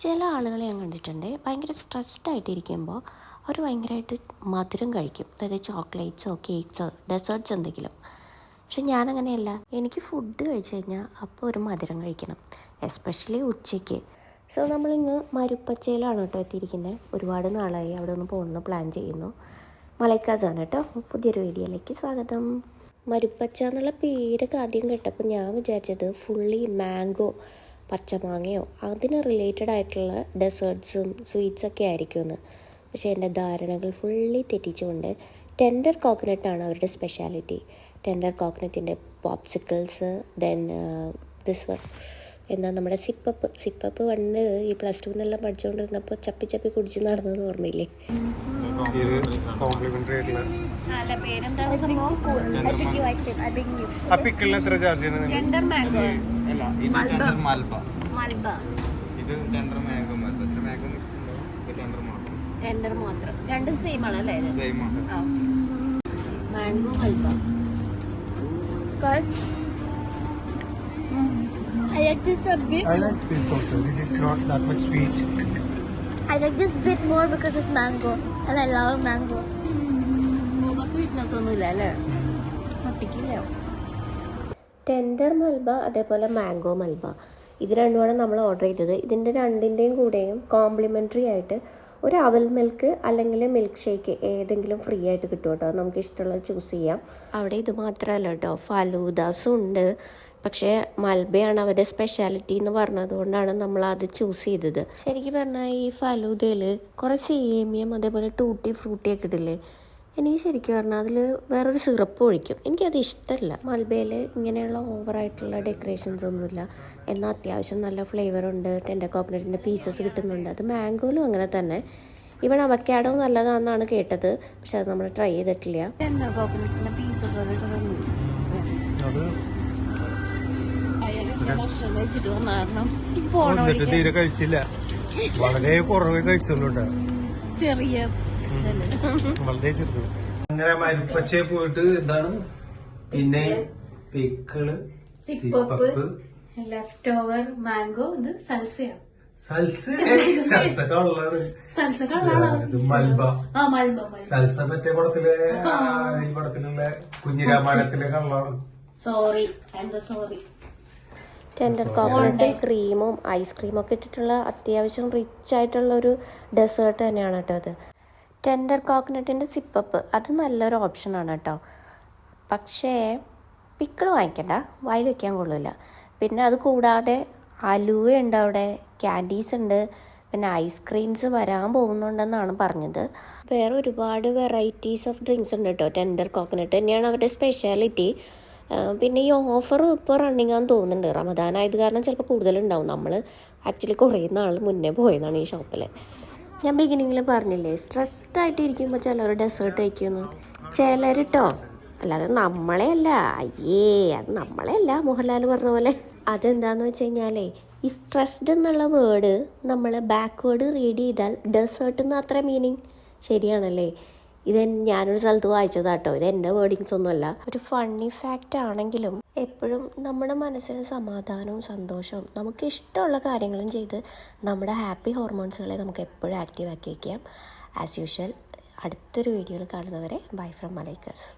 ചില ആളുകളെ ഞാൻ കണ്ടിട്ടുണ്ട് ഭയങ്കര സ്ട്രെസ്ഡ് ആയിട്ടിരിക്കുമ്പോൾ അവർ ഭയങ്കരമായിട്ട് മധുരം കഴിക്കും. അതായത് ചോക്ലേറ്റ്സോ കേക്ക്സോ ഡെസേർട്ട്സ് എന്തെങ്കിലും. പക്ഷെ ഞാനങ്ങനെയല്ല. എനിക്ക് ഫുഡ് കഴിച്ച് കഴിഞ്ഞാൽ അപ്പോൾ ഒരു മധുരം കഴിക്കണം, എസ്പെഷ്യലി ഉച്ചയ്ക്ക്. സോ നമ്മളിന്ന് മരുപ്പച്ചയിലാണ് കേട്ടോ എത്തിയിരിക്കുന്നത്. ഒരുപാട് നാളായി അവിടെ ഒന്ന് പോകണമെന്ന് പ്ലാൻ ചെയ്യുന്നു. മലൈക്കാസാണ് കേട്ടോ. പുതിയൊരു വീഡിയോയിലേക്ക് സ്വാഗതം. മരുപ്പച്ച എന്നുള്ള പേരൊക്കെ ആദ്യം കേട്ടപ്പോൾ ഞാൻ വിചാരിച്ചത് ഫുള്ളി മാംഗോ, പച്ചമാങ്ങയോ അതിന് റിലേറ്റഡ് ആയിട്ടുള്ള ഡെസേർട്ട്സും സ്വീറ്റ്സൊക്കെ ആയിരിക്കുമെന്ന്. പക്ഷേ എൻ്റെ ധാരണകൾ ഫുള്ളി തെറ്റിച്ചുകൊണ്ട് ടെൻഡർ കോക്കനട്ടാണ് അവരുടെ സ്പെഷ്യാലിറ്റി. ടെൻഡർ കോക്കനറ്റിൻ്റെ പോപ്സിക്കിൾസ്, ദെൻ ദിസ് വൺ എന്താ നമ്മുടെ സിപ്പപ്പ് പണ്ട് ഈ +2 എന്നെല്ലാം പഠിച്ചുകൊണ്ടിരുന്നപ്പോൾ ചപ്പി കുടിച്ച് നടന്നത് ഓർമ്മയില്ലേ? രണ്ടും സെയിം ആണല്ലേ? Mango മൽബ. I like this a bit. I like this also. This is not that much sweet. I like this bit more because it's mango, and I love mango. Sweetness ഒന്നുമില്ല അല്ലേ? ഒട്ടിക്കില്ല. ടെൻഡർ മൽബ അതേപോലെ mango മൽബ, ഇത് രണ്ടുമാണ് നമ്മൾ order ചെയ്തത്. ഇതിൻ്റെ രണ്ടിൻ്റെയും കൂടെയും കോംപ്ലിമെൻ്ററി ആയിട്ട് ഒരു അവൽ മിൽക്ക് അല്ലെങ്കിൽ മിൽക്ക് ഷേക്ക് ഏതെങ്കിലും ഫ്രീ ആയിട്ട് കിട്ടും കേട്ടോ. നമുക്ക് ഇഷ്ടമുള്ളത് ചൂസ് ചെയ്യാം. അവിടെ ഇത് മാത്രമല്ല കേട്ടോ, ഫലൂദാസും ഉണ്ട്. പക്ഷേ മൽബയാണ് അവരുടെ സ്പെഷ്യാലിറ്റി എന്ന് പറഞ്ഞതുകൊണ്ടാണ് നമ്മൾ അത് ചൂസ് ചെയ്തത്. ശരിക്കും പറഞ്ഞാൽ ഈ ഫലൂദയിൽ കുറേ സേമിയം അതേപോലെ ടൂട്ടി ഫ്രൂട്ടിയൊക്കെ ഇടില്ലേ, എനിക്ക് ശരിക്കും പറഞ്ഞാൽ അതിൽ വേറൊരു സിറപ്പ് ഒഴിക്കും. എനിക്കത് ഇഷ്ടമല്ല. മൽബയിൽ ഇങ്ങനെയുള്ള ഓവറായിട്ടുള്ള ഡെക്കറേഷൻസ് ഒന്നുമില്ല. എന്നാൽ അത്യാവശ്യം നല്ല ഫ്ലേവറുണ്ട്. ടെൻഡർ കോക്കനറ്റിൻ്റെ പീസസ് കിട്ടുന്നുണ്ട്. അത് മാംഗോയിലും അങ്ങനെ തന്നെ. ഇവിടെ അവക്കാഡോ നല്ലതാണെന്നാണ് കേട്ടത്, പക്ഷെ അത് നമ്മൾ ട്രൈ ചെയ്തിട്ടില്ല. ടെൻഡർ കോക്കനറ്റിൻ്റെ പീസസ് തീരെ കഴിച്ചില്ല, വളരെ കുറവേ കഴിച്ചുള്ളൂ. ചെറിയ വളരെ ചെറുത്. അങ്ങനെ മരുപ്പച്ചയെ പോയിട്ട് എന്താണ് പിന്നെ pickle, sip up, left over mango, ഇത് സൽസ മൽബ, സൽസ മറ്റേ കുടത്തിലെ പടത്തിലുള്ള കുഞ്ഞിരാമായണത്തിലെ കള്ളാണ്. സോറി. ടെൻഡർ കോക്കനട്ടും ക്രീമും ഐസ്ക്രീമും ഒക്കെ ഇട്ടിട്ടുള്ള അത്യാവശ്യം റിച്ച് ആയിട്ടുള്ളൊരു ഡെസേർട്ട് തന്നെയാണ് കേട്ടോ അത്. ടെൻഡർ കോക്കനട്ടിൻ്റെ സിപ്പപ്പ് അത് നല്ലൊരു ഓപ്ഷനാണ് കേട്ടോ. പക്ഷേ പിക്കിൾ വാങ്ങിക്കണ്ട, വായിൽ വയ്ക്കാൻ കൊള്ളില്ല. പിന്നെ അത് കൂടാതെ അലുവ ഉണ്ട്, അവിടെ ക്യാൻഡീസ് ഉണ്ട്, പിന്നെ ഐസ്ക്രീംസ് വരാൻ പോകുന്നുണ്ടെന്നാണ് പറഞ്ഞത്. വേറെ ഒരുപാട് വെറൈറ്റീസ് ഓഫ് ഡ്രിങ്ക്സ് ഉണ്ട് കേട്ടോ. ടെൻഡർ കോക്കനട്ട് തന്നെയാണ് അവരുടെ സ്പെഷ്യാലിറ്റി. പിന്നെ ഈ ഓഫർ ഇപ്പോൾ റണ്ണിങ് ആണെന്ന് തോന്നുന്നുണ്ട്. റമദാനായത് കാരണം ചിലപ്പോൾ കൂടുതലുണ്ടാവും. നമ്മൾ ആക്ച്വലി കുറേ നാൾ മുന്നേ പോയതാണ് ഈ ഷോപ്പിൽ. ഞാൻ ബിഗിനിങ്ങിൽ പറഞ്ഞില്ലേ, സ്ട്രെസ്ഡ് ആയിട്ട് ഇരിക്കുമ്പോൾ ചിലർ ഡെസേർട്ട് കഴിക്കുമെന്ന്. ചിലർ കേട്ടോ, അല്ലാതെ നമ്മളെ അല്ല. അത് നമ്മളെ അല്ല, മോഹൻലാൽ പറഞ്ഞ പോലെ. അതെന്താണെന്ന് വെച്ച് കഴിഞ്ഞാലേ, ഈ സ്ട്രെസ്ഡ് എന്നുള്ള വേർഡ് നമ്മൾ ബാക്ക്വേർഡ് റീഡ് ചെയ്താൽ ഡെസേർട്ട് എന്ന് അത്ര മീനിങ് ശരിയാണല്ലേ? ഇത് ഞാനൊരു സ്ഥലത്ത് വായിച്ചതാട്ടോ. ഇത് എൻ്റെ വേർഡിങ്സ് ഒന്നുമല്ല. ഒരു ഫണ്ണി ഫാക്റ്റ് ആണെങ്കിലും എപ്പോഴും നമ്മുടെ മനസ്സിന് സമാധാനവും സന്തോഷവും നമുക്ക് ഇഷ്ടമുള്ള കാര്യങ്ങളും ചെയ്ത് നമ്മുടെ ഹാപ്പി ഹോർമോൺസുകളെ നമുക്ക് എപ്പോഴും ആക്റ്റീവ് ആക്കി വയ്ക്കാം. ആസ് യൂഷ്വൽ അടുത്തൊരു വീഡിയോയിൽ കാണുന്നവരെ ബൈ ഫ്രം മലൈക്കസ്.